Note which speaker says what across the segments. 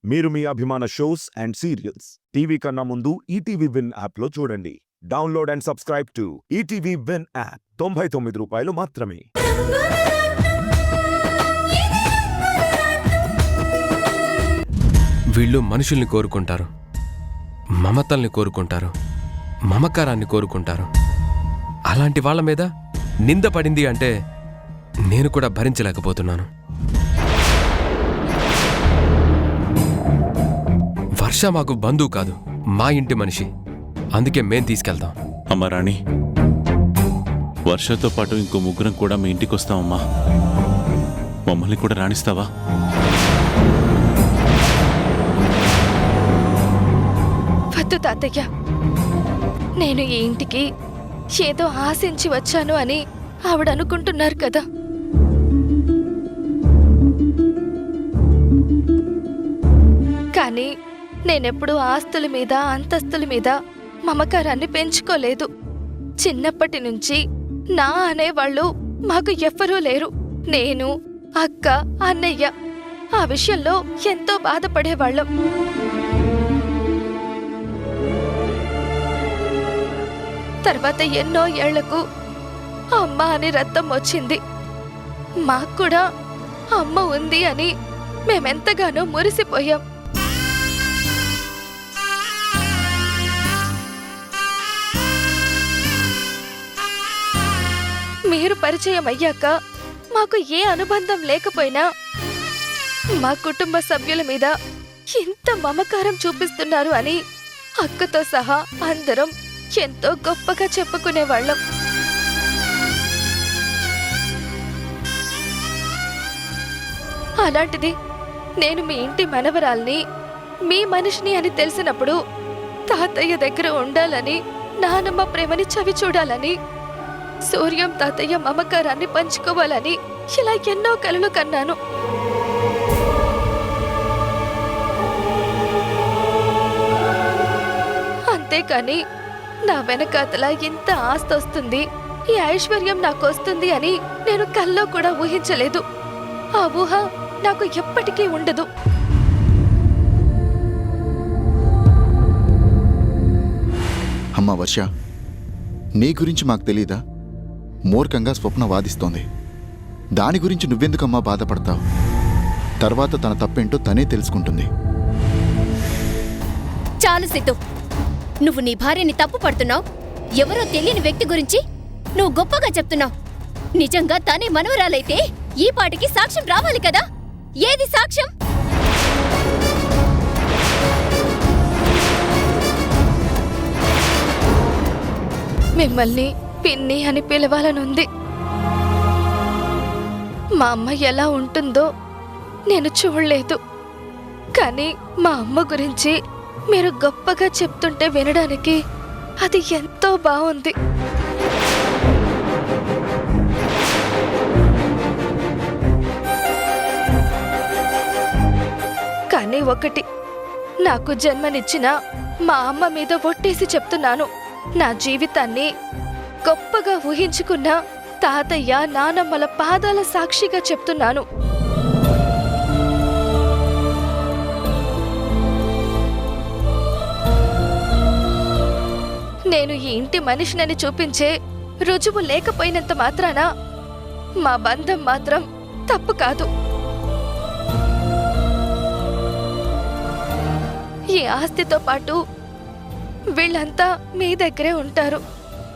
Speaker 1: మీరు మీ అభిమాన shows and serials TV కన్నా ముందు ఈటీవీ విన్ యాప్లో చూడండి. Download and subscribe to ETV win app. 99 రూపాయలు మాత్రమే.
Speaker 2: వీళ్ళు మనుషుల్ని కోరుకుంటారు, మమతల్ని కోరుకుంటారు, మమకారాన్ని కోరుకుంటారు. అలాంటి వాళ్ళ మీద నింద పడింది అంటే నేను కూడా భరించలేకపోతున్నాను. వర్ష మాకు బంధువు కాదు, మా ఇంటి మనిషి. అందుకే మేం తీసుకెళ్తాం.
Speaker 3: అమ్మా రాణి, వర్షతో పాటు ఇంకో ముగ్గురం కూడా మీ ఇంటికి వస్తామమ్మా. మమ్మల్ని కూడా రాణిస్తావా?
Speaker 4: వద్దు తాతయ్య, నేను ఈ ఇంటికి ఏదో ఆశించి వచ్చాను అని ఆవిడ అనుకుంటున్నారు కదా. కానీ నేనెప్పుడు ఆస్తుల మీద అంతస్తుల మీద మమకారాన్ని పెంచుకోలేదు. చిన్నప్పటి నుంచి నా అనేవాళ్ళు మాకు ఎవ్వరూ లేరు. నేను, అక్క, అన్నయ్య ఆ విషయంలో ఎంతో బాధపడేవాళ్ళం. తర్వాత ఎన్నో ఏళ్లకు అమ్మ అని రక్తం వచ్చింది. మాకు కూడా అమ్మ ఉంది అని మేమెంతగానో మురిసిపోయాం. మీరు పరిచయం అయ్యాక మాకు ఏ అనుబంధం లేకపోయినా మా కుటుంబ సభ్యుల మీద ఇంత మమకారం చూపిస్తున్నారు అని అక్కతో సహా అందరం ఎంతో గొప్పగా చెప్పుకునేవాళ్ళం. అలాంటిది నేను మీ ఇంటి మనవరాల్ని, మీ మనిషిని అని తెలిసినప్పుడు తాతయ్య దగ్గర ఉండాలని, నానమ్మ ప్రేమని చవి చూడాలని, సూర్యం తాతయ్య మమకారాన్ని పంచుకోవాలని ఇలా ఎన్నో కలలు కన్నాను. అంతేకాని నా వెనకాతల ఇంత ఆస్తి వస్తుంది, ఈ ఐశ్వర్యం నాకు వస్తుంది అని నేను కల్లో కూడా ఊహించలేదు. ఆ ఊహ నాకు ఎప్పటికీ ఉండదు.
Speaker 5: అమ్మా వర్ష, నీ గురించి మాకు తెలీదా? మూర్ఖంగా స్వప్న వాదిస్తోంది. దాని గురించి నువ్వెందుకమ్మా బాధపడతావు? తర్వాత తన తప్పేంటో తనే తెలుసుకుంటుంది.
Speaker 6: చాలు సిద్ధు, నువ్వు నీ భార్యని తప్పు పడుతున్నావు. ఎవరో తెలియని వ్యక్తి గురించి నువ్వు గొప్పగా చెప్తున్నావు. నిజంగా తనే మనవరాలైతే ఈ పాటికి సాక్ష్యం రావాలి కదా. ఏది సాక్ష్యం?
Speaker 4: మిమ్మల్ని పిన్ని అని పిలవాలనుంది. మా అమ్మ ఎలా ఉంటుందో నేను చూడలేదు. కానీ మా అమ్మ గురించి మీరు గొప్పగా చెప్తుంటే వినడానికి అది ఎంతో బాగుంది. కానీ ఒకటి, నాకు జన్మనిచ్చిన మా అమ్మ మీద ఒట్టేసి చెప్తున్నాను, నా జీవితాన్ని గొప్పగా ఊహించుకున్న తాతయ్య, నానమ్మల పాదాల సాక్షిగా చెప్తున్నాను. నేను ఈ ఇంటి మనిషినని చూపించే రుజువు లేకపోయినంత మాత్రాన మా బంధం మాత్రం తప్పు కాదు. ఈ ఆస్తితో పాటు వీళ్ళంతా మీ దగ్గరే ఉంటారు.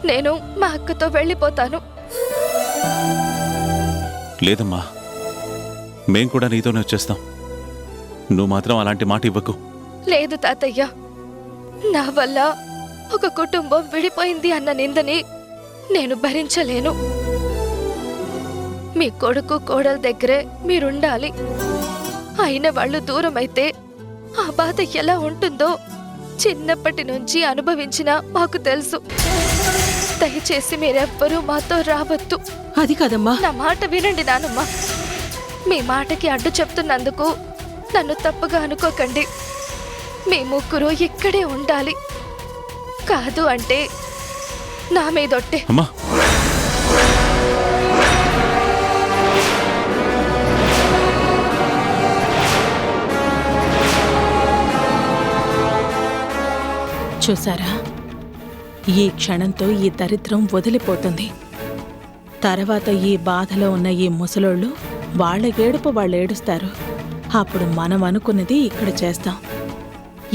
Speaker 4: నేను మా అక్కతో వెళ్ళిపోతాను.
Speaker 3: లేదమ్మా, మేం కూడా నీతోనే వచ్చేస్తాం. నువ్వు మాత్రం అలాంటి మాట ఇవ్వకు.
Speaker 4: లేదు తాతయ్య, నా వల్ల ఒక కుటుంబం విడిపోయింది అన్న నిందని నేను భరించలేను. మీ కొడుకు కోడల దగ్గరే మీరుండాలి. అయిన వాళ్ళు దూరమైతే ఆ బాధ ఎలా ఉంటుందో చిన్నప్పటి నుంచి అనుభవించినా మాకు తెలుసు. దయచేసి మీరెవ్వరూ మాతో రావద్దు.
Speaker 7: అది కదమ్మా.
Speaker 4: నా మాట వినండి నానమ్మ. మీ మాటకి అడ్డు చెప్తున్నందుకు నన్ను తప్పుగా అనుకోకండి. మీ ముగ్గురు ఇక్కడే ఉండాలి. కాదు అంటే నా మీదొట్టే.
Speaker 3: అమ్మా,
Speaker 7: చూసారా, ఈ క్షణంతో ఈ దరిద్రం వదిలిపోతుంది. తర్వాత ఈ బాధలో ఉన్న ఈ ముసలోళ్ళు వాళ్ళ ఏడుపు వాళ్ళు ఏడుస్తారు. అప్పుడు మనం అనుకున్నది ఇక్కడ చేస్తాం.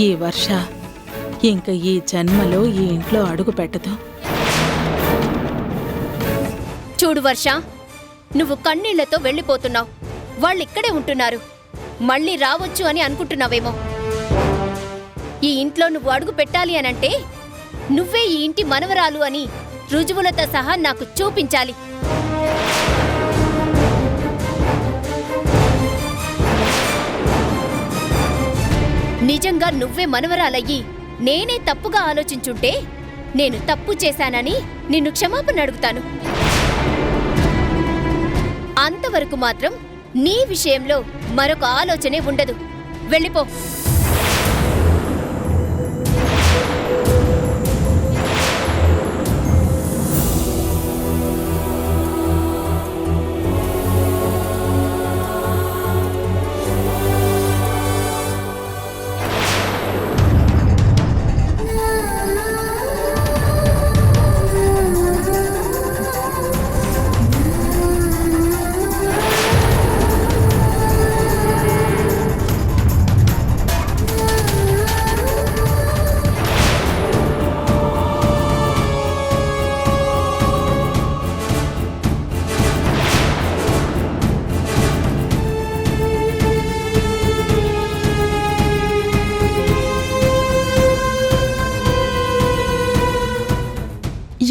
Speaker 7: ఈ వర్ష ఇంక ఈ జన్మలో ఈ ఇంట్లో అడుగు పెట్టదు.
Speaker 6: చూడు వర్ష, నువ్వు కన్నీళ్లతో వెళ్ళిపోతున్నావు. వాళ్ళిక్కడే ఉంటున్నారు. మళ్ళీ రావచ్చు అని అనుకుంటున్నావేమో. ఈ ఇంట్లో నువ్వు అడుగు పెట్టాలి అనంటే నువ్వే ఈ ఇంటి మనవరాలు అని రుజువులతో సహా నాకు చూపించాలి. నిజంగా నువ్వే మనవరాలయ్యి నేనే తప్పుగా ఆలోచించుంటే నేను తప్పు చేశానని నిన్ను క్షమాపణ అడుగుతాను. అంతవరకు మాత్రం నీ విషయంలో మరొక ఆలోచనే ఉండదు. వెళ్ళిపో.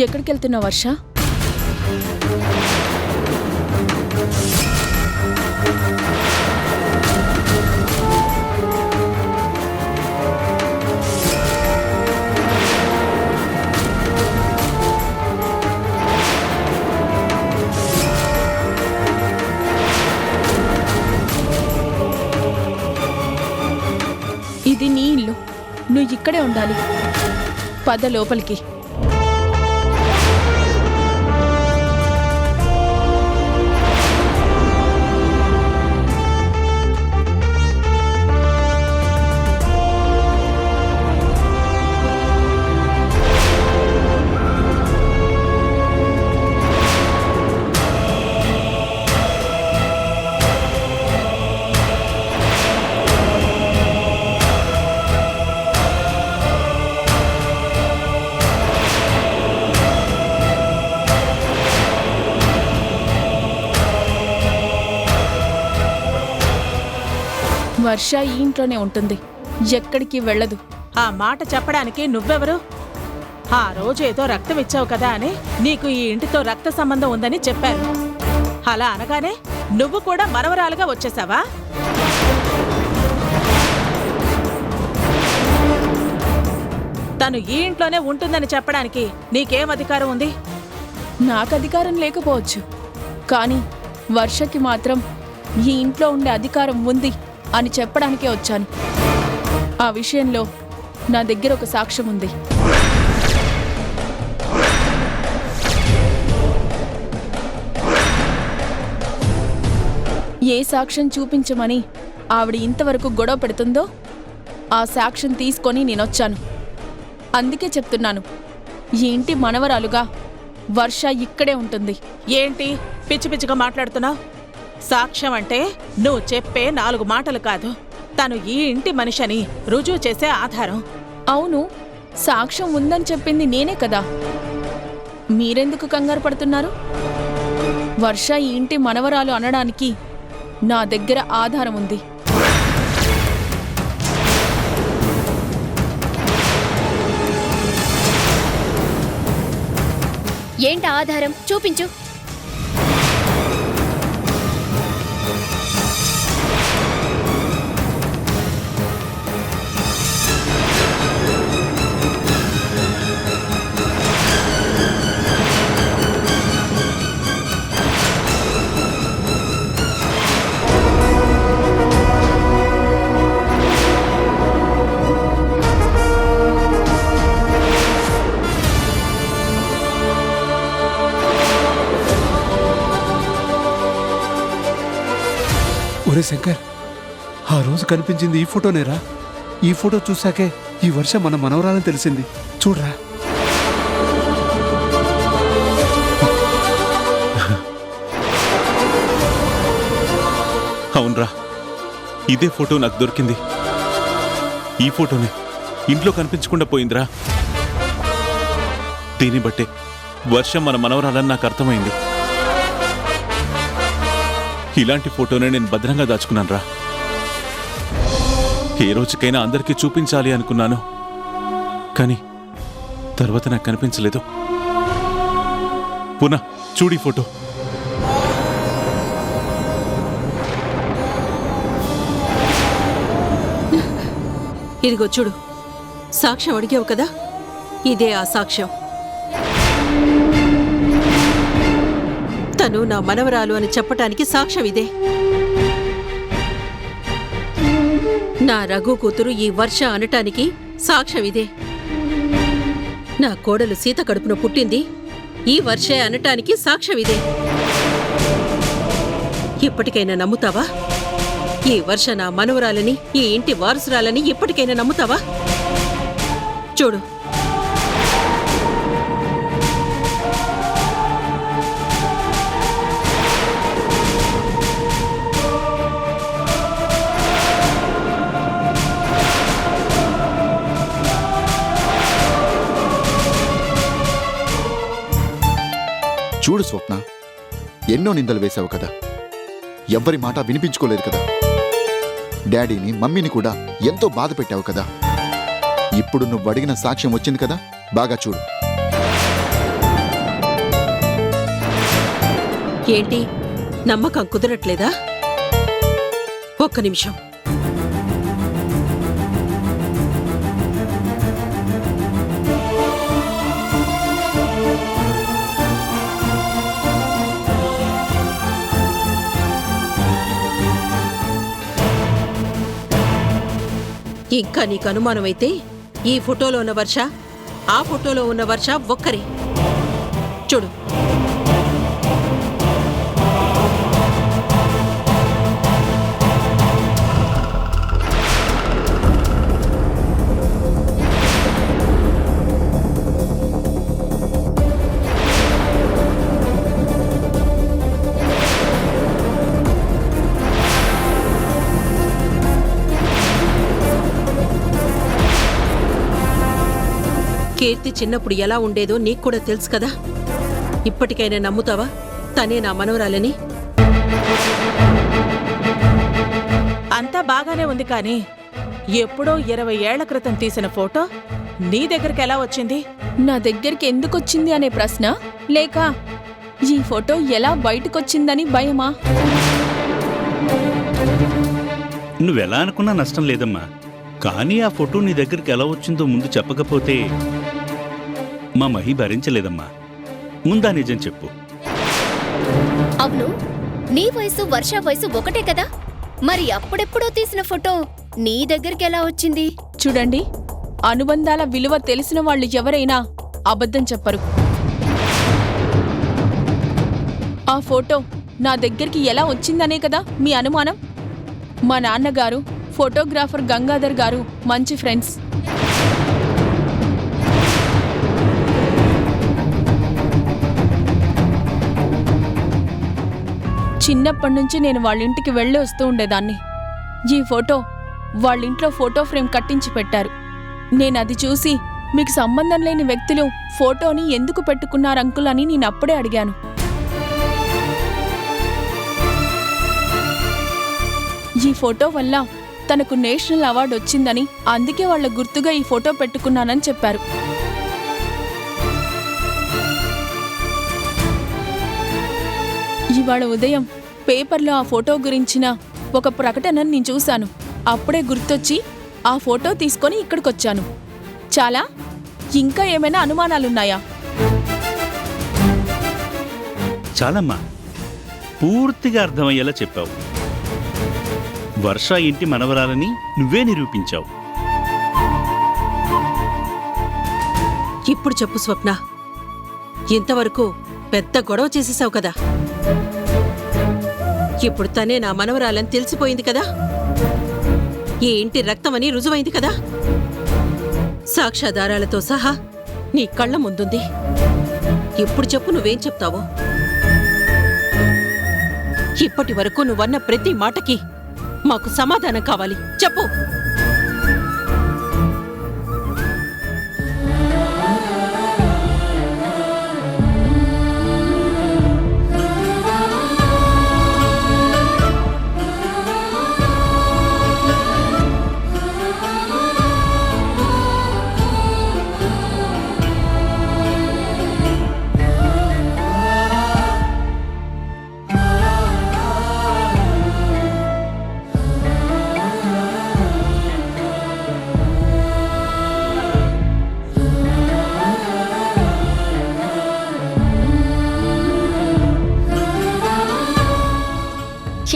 Speaker 7: ఎక్కడికి వెళ్తున్నావు వర్ష? ఇది నీ ఇల్లు, నువ్వు ఇక్కడే ఉండాలి. పద లోపలికి. వర్ష ఈ ఇంట్లోనే ఉంటుంది, ఎక్కడికి వెళ్ళదు. ఆ మాట చెప్పడానికి నువ్వెవరు? ఆ రోజు ఏదో రక్తం ఇచ్చావు కదా అని నీకు ఈ ఇంటితో రక్త సంబంధం ఉందని చెప్పారు. అలా అనగానే నువ్వు కూడా మనవరాలుగా వచ్చేసావా? తను ఈ ఇంట్లోనే ఉంటుందని చెప్పడానికి నీకేం అధికారం ఉంది? నాకు అధికారం లేకపోవచ్చు, కానీ వర్షకి మాత్రం ఈ ఇంట్లో ఉండే అధికారం ఉంది అని చెప్పడానికే వచ్చాను. ఆ విషయంలో నా దగ్గర ఒక సాక్ష్యం ఉంది. ఏ సాక్ష్యం చూపించమని ఆవిడ ఇంతవరకు గొడవ పెడుతుందో ఆ సాక్ష్యం తీసుకొని నేనొచ్చాను. అందుకే చెప్తున్నాను, ఈ ఇంటి మనవరాలుగా వర్ష ఇక్కడే ఉంటుంది. ఏంటి పిచ్చి పిచ్చిగా మాట్లాడుతున్నావు? సాక్ష్యం అంటే నువ్వు చెప్పే 4 మాటలు కాదు, తను ఈ ఇంటి మనిషిని రుజువు చేసే ఆధారం. అవును, సాక్ష్యం ఉందని చెప్పింది నేనే కదా. మీరెందుకు కంగారు పడుతున్నారు? వర్ష ఈ ఇంటి మనవరాలు అనడానికి నా దగ్గర ఆధారం ఉంది.
Speaker 6: ఏంటి ఆధారం? చూపించు.
Speaker 8: ఒరే శంకర్, ఆ రోజు కనిపించింది ఈ ఫోటోనేరా? ఈ ఫోటో చూశాకే ఈ వర్ష మన మనవరాలని తెలిసింది. చూడరా.
Speaker 3: అవునరా, ఇదే ఫోటో నాకు దొరికింది. ఈ ఫోటోనే ఇంట్లో కనిపించకుండా పోయిందిరా. దీన్ని బట్టే వర్షం మన మనవరాలని నాకు అర్థమైంది. ఇలాంటి ఫోటోనే నేను భద్రంగా దాచుకున్నాను రా. ఏ రోజుకైనా అందరికీ చూపించాలి అనుకున్నాను, కానీ తర్వాత నాకు కనిపించలేదు. పునః చూడి ఫోటో.
Speaker 9: ఇదిగో చూడు, సాక్ష్యం అడిగావు కదా, ఇదే ఆ సాక్ష్యం. తను నా మనవరాలు అని చెప్పటానికి సాక్ష్యం ఇదే. నా రఘు కూతురు ఈ వర్ష అనటానికి సాక్ష్యం ఇదే. నా కోడలు సీత కడుపున పుట్టింది ఈ వర్షే అనటానికి సాక్ష్యం ఇదే. ఇప్పటికైనా నమ్ముతావా? ఈ వర్ష నా మనవరాలని, ఈ ఇంటి వారసురాలని ఇప్పటికైనా నమ్ముతావా? చూడు.
Speaker 5: చూడు స్వప్న, ఎన్నో నిందలు వేశావు కదా, ఎవ్వరి మాట వినిపించుకోలేదు కదా. డాడీని మమ్మీని కూడా ఎంతో బాధ పెట్టావు కదా. ఇప్పుడు నువ్వు అడిగిన సాక్ష్యం వచ్చింది కదా, బాగా చూడు.
Speaker 9: ఏంటి, నమ్మకం కుదరట్లేదా? ఒక్క నిమిషం. ఇంకా నీకు అనుమానమైతే ఈ ఫోటోలో ఉన్న వర్ష, ఆ ఫోటోలో ఉన్న వర్ష ఒక్కరే. చూడు. కీర్తి చిన్నప్పుడు ఎలా ఉండేదో నీకు కూడా తెలుసు కదా. ఇప్పటికైనా నమ్ముతావా తనే నా మనవరాలని?
Speaker 7: అంతా బాగానే ఉంది కానీ ఎప్పుడో 20 ఏళ్ల క్రితం తీసిన ఫోటో నీ దగ్గరికి ఎలా వచ్చింది? నా దగ్గరికి ఎందుకు వచ్చింది అనే ప్రశ్న, లేక ఈ ఫోటో ఎలా బయటకొచ్చిందని భయమా?
Speaker 10: నువ్వెలా అనుకున్నా నష్టం లేదమ్మా. కానీ ఆ ఫోటో నీ దగ్గరికి ఎలా వచ్చిందో ముందు చెప్పకపోతే మా మహి భరించలేదమ్మా. ముందా నిజం చెప్పు.
Speaker 6: అవును, నీ వయసు వర్ష వయసు ఒకటే కదా, మరి అప్పుడెప్పుడో తీసిన ఫోటో నీ దగ్గరికి ఎలా వచ్చింది?
Speaker 7: చూడండి, అనుబంధాల విలువ తెలిసిన వాళ్ళు ఎవరైనా అబద్ధం చెప్పరు. ఆ ఫోటో నా దగ్గరికి ఎలా వచ్చిందనే కదా మీ అనుమానం. మా నాన్నగారు ఫోటోగ్రాఫర్ గంగాధర్ గారు మంచి ఫ్రెండ్స్. చిన్నప్పటి నుంచి నేను వాళ్ళింటికి వెళ్ళి వస్తూ ఉండేదాన్ని. ఈ ఫోటో వాళ్ళింట్లో ఫోటో ఫ్రేమ్ కట్టించి పెట్టారు. నేనది చూసి, మీకు సంబంధం లేని వ్యక్తులు ఫోటోని ఎందుకు పెట్టుకున్నారు అంకుల్ అని నేనప్పుడే అడిగాను. ఈ ఫోటో వల్ల తనకు నేషనల్ అవార్డు వచ్చిందని, అందుకే వాళ్ళ గుర్తుగా ఈ ఫోటో పెట్టుకున్నానని చెప్పారు. ఇవాళ ఉదయం పేపర్లో ఆ ఫోటో గురించిన ఒక ప్రకటన నేను చూశాను. అప్పుడే గుర్తొచ్చి ఆ ఫోటో తీసుకొని ఇక్కడికొచ్చాను. చాలా? ఇంకా ఏమైనా అనుమానాలున్నాయా?
Speaker 10: చాలమ్మా, పూర్తిగా అర్థమయ్యేలా చెప్పావు. వర్ష ఇంటి మనవరాలని నువ్వే నిరూపించావు.
Speaker 9: ఇప్పుడు చెప్పు స్వప్న, ఇంతవరకు పెద్ద గొడవ చేసేసావు కదా. ఇప్పుడు తనే నా మనవరాలని తెలిసిపోయింది కదా. ఈ ఇంటి రక్తమని రుజువైంది కదా. సాక్ష్యాధారాలతో సహా నీ కళ్ళ ముందుంది. ఇప్పుడు చెప్పు, నువ్వేం చెప్తావో. ఇప్పటి వరకు నువ్వన్న ప్రతి మాటకి మాకు సమాధానం కావాలి. చెప్పు.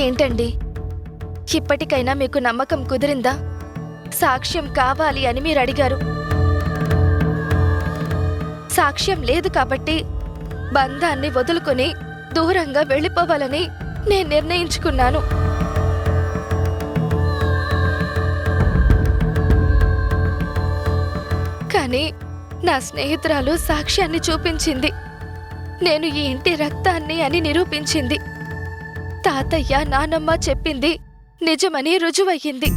Speaker 4: ఏంటండి, ఇప్పటికైనా మీకు నమ్మకం కుదిరిందా? సాక్ష్యం కావాలి అని మీరు అడిగారు. సాక్ష్యం లేదు కాబట్టి బంధాన్ని వదులుకొని దూరంగా వెళ్ళిపోవాలని నేను నిర్ణయించుకున్నాను. కానీ నా స్నేహితురాలు సాక్ష్యాన్ని చూపించింది. నేను ఈ ఇంటి రక్తాన్ని అని నిరూపించింది. తాతయ్య నానమ్మ చెప్పింది నిజమని రుజువయ్యింది.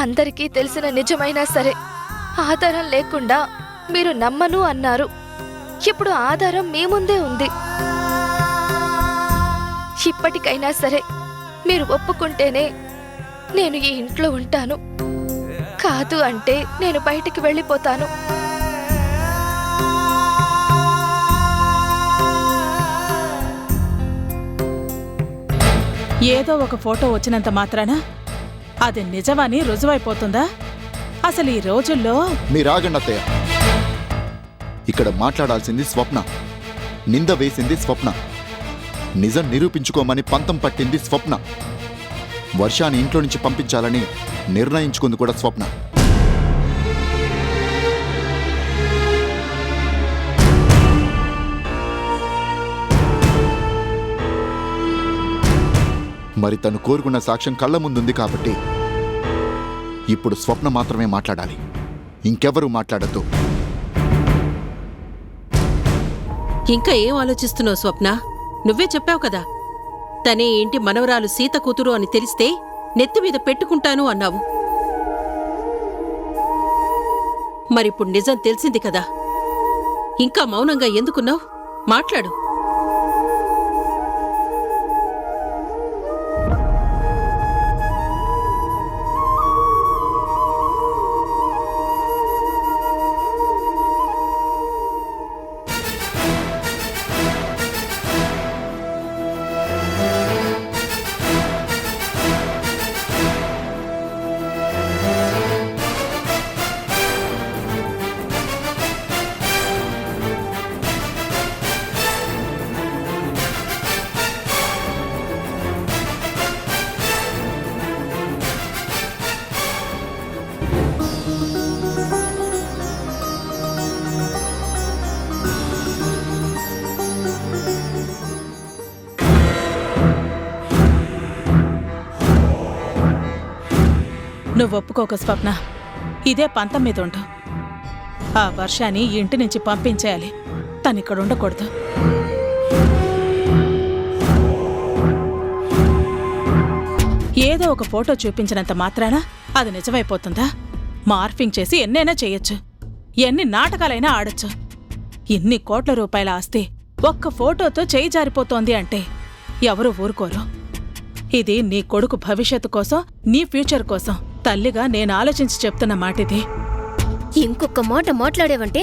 Speaker 4: అందరికీ తెలిసిన నిజమైనా సరే ఆధారం లేకుండా మీరు నమ్మను అన్నారు. ఇప్పుడు ఆధారం మీ ముందే ఉంది. ఇప్పటికైనా సరే మీరు ఒప్పుకుంటేనే నేను ఈ ఇంట్లో ఉంటాను. కాదు అంటే నేను బయటికి వెళ్ళిపోతాను.
Speaker 7: ఏదో ఒక ఫోటో వచ్చినంత మాత్రాన అది నిజమని రుజువైపోతుందా? అసలు ఈ రోజుల్లో
Speaker 5: మీరాగండి అత్తయ్య. ఇక్కడ మాట్లాడాల్సింది స్వప్న. నింద వేసింది స్వప్న. నిజం నిరూపించుకోమని పంతం పట్టింది స్వప్న. వర్షాన్ని ఇంట్లో నుంచి పంపించాలని నిర్ణయించుకుంది కూడా స్వప్న. మరి తను కోరుకున్న సాక్ష్యం కళ్ళ ముందుంది కాబట్టి ఇప్పుడు స్వప్న మాత్రమే మాట్లాడాలి. ఇంకెవరూ మాట్లాడద్దు.
Speaker 9: ఇంకా ఏం ఆలోచిస్తున్నావు స్వప్న? నువ్వే చెప్పావు కదా, తనే ఇంటి మనవరాలు సీత కూతురు అని తెలిస్తే నెత్తిమీద పెట్టుకుంటాను అన్నావు. మరిప్పుడు నిజం తెలిసింది కదా, ఇంకా మౌనంగా ఎందుకున్నావు? మాట్లాడు.
Speaker 7: నువ్వు ఒప్పుకోక స్వప్న. ఇదే పంతం మీద ఉండు. ఆ వర్షాన్ని ఇంటి నుంచి పంపించేయాలి. తనిక్కడ ఉండకూడదు. ఏదో ఒక ఫోటో చూపించినంత మాత్రాన అది నిజమైపోతుందా? మార్ఫింగ్ చేసి ఎన్నైనా చేయొచ్చు, ఎన్ని నాటకాలైనా ఆడొచ్చు. ఇన్ని కోట్ల రూపాయల ఆస్తి ఒక్క ఫోటోతో చేయి జారిపోతోంది అంటే ఎవరు ఊరుకోరు. ఇది నీ కొడుకు భవిష్యత్తు కోసం, నీ ఫ్యూచర్ కోసం తల్లిగా నేను ఆలోచించి చెప్తున్న మాటిది.
Speaker 6: ఇంకొక మాట మాట్లాడేవంటే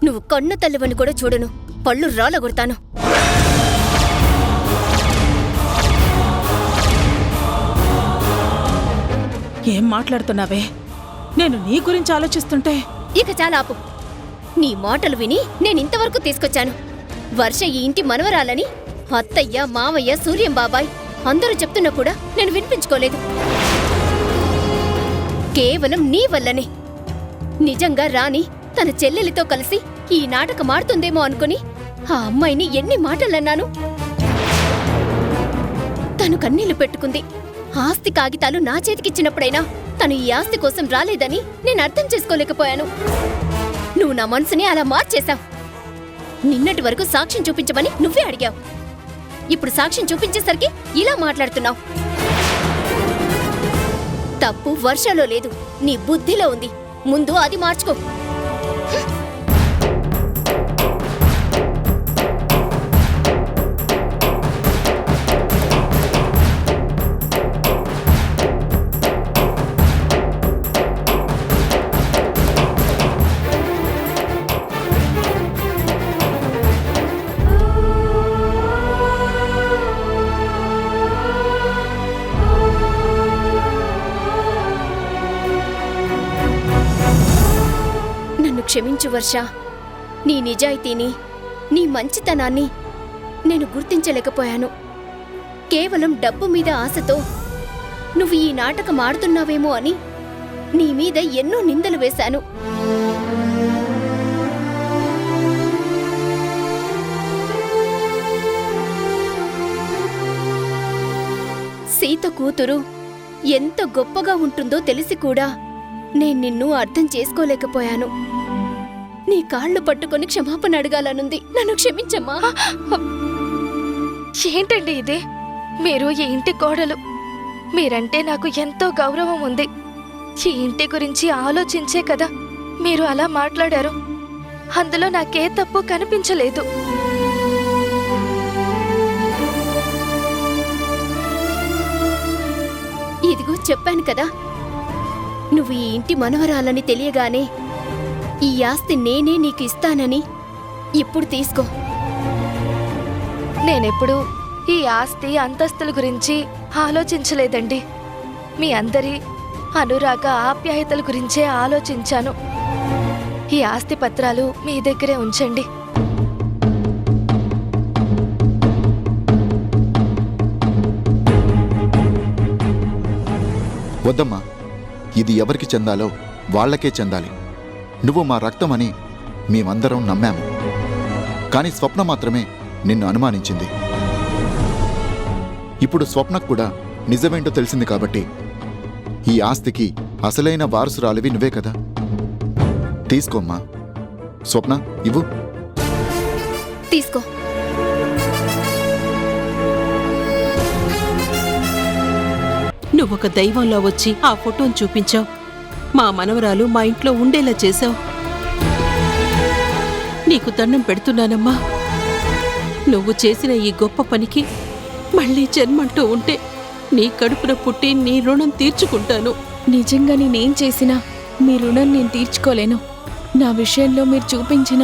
Speaker 6: నువ్వు కన్ను తల్లివని కూడా చూడను. పళ్ళు రాలగొడతాను.
Speaker 7: ఏం మాట్లాడుతున్నావే? నేను నీ గురించి ఆలోచిస్తుంటే.
Speaker 6: ఇక చాలా ఆపు. నీ మాటలు విని నేనింతవరకు తీసుకొచ్చాను. వర్ష ఈ ఇంటి మనవరాలని అత్తయ్య, మావయ్య, సూర్యం బాబాయ్ అందరూ చెప్తున్నా కూడా నేను వినిపించుకోలేదు. కేవలం నీ వల్లనే. నిజంగా రాణి తన చెల్లెలితో కలిసి ఈ నాటకం ఆడుతుందేమో అనుకుని ఆ అమ్మాయిని ఎన్ని మాటలన్నాను. తను కన్నీళ్లు పెట్టుకుంది. ఆస్తి కాగితాలు నా చేతికిచ్చినప్పుడైనా తను ఈ ఆస్తి కోసం రాలేదని నేను అర్థం చేసుకోలేకపోయాను. నువ్వు నా మనసుని అలా మార్చేశావు. నిన్నటి వరకు సాక్ష్యం చూపించమని నువ్వే అడిగావు. ఇప్పుడు సాక్ష్యం చూపించేసరికి ఇలా మాట్లాడుతున్నావు. తప్పు వర్షలో లేదు, నీ బుద్ధిలో ఉంది. ముందు అది మార్చుకో. క్షమించు వర్ష. నీ నిజాయితీని, నీ మంచితనాన్ని నేను గుర్తించలేకపోయాను. కేవలం డబ్బు మీద ఆశతో నువ్వు ఈ నాటకం ఆడుతున్నావేమో అని నీ మీద ఎన్నో నిందలు వేశాను. సీత కూతురు ఎంత గొప్పగా ఉంటుందో తెలిసి కూడా నేను నిన్ను అర్థం చేసుకోలేకపోయాను. నీ కాళ్ళు పట్టుకొని క్షమాపణ అడగాలనుంది. నన్ను క్షమించమ్మా.
Speaker 4: ఏంటండి ఇది? మీరు ఈ ఇంటి కోడలు. మీరంటే నాకు ఎంతో గౌరవం ఉంది. ఈ ఇంటి గురించి ఆలోచించే కదా మీరు అలా మాట్లాడారు. అందులో నాకే తప్పు కనిపించలేదు.
Speaker 6: ఇదిగో చెప్పాను కదా, నువ్వు ఈ ఇంటి మనవరాలని తెలియగానే ఈ ఆస్తి నేనే నీకు ఇస్తానని. ఇప్పుడు తీసుకో.
Speaker 4: నేనెప్పుడు ఈ ఆస్తి అంతస్తుల గురించి ఆలోచించలేదండి. మీ అందరి అనురాగ ఆప్యాయతల గురించే ఆలోచించాను. ఈ ఆస్తి పత్రాలు మీ దగ్గరే ఉంచండి.
Speaker 5: వద్దమ్మా, ఇది ఎవరికి చెందాలో వాళ్లకే చెందాలి. నువ్వు మా రక్తమని మేమందరం నమ్మాము. కానీ స్వప్న మాత్రమే నిన్ను అనుమానించింది. ఇప్పుడు స్వప్నకు కూడా నిజమేంటో తెలిసింది కాబట్టి ఈ ఆస్తికి అసలైన వారసురాలివి నువ్వే కదా. తీసుకోమ్మా. స్వప్న, ఇవ్వు.
Speaker 6: తీసుకో.
Speaker 9: నువ్వొక దైవంలో వచ్చి ఆ ఫోటోను చూపించావు. మా మనవరాలు మా ఇంట్లో ఉండేలా చేశావు. నీకు దండం పెడుతున్నానమ్మా. నువ్వు చేసిన ఈ గొప్ప పనికి మళ్ళీ జన్మంటూ ఉంటే నీ కడుపున పుట్టి నీ రుణం తీర్చుకుంటాను.
Speaker 7: నిజంగా నేనేం చేసినా మీ రుణం నేను తీర్చుకోలేను. నా విషయంలో మీరు చూపించిన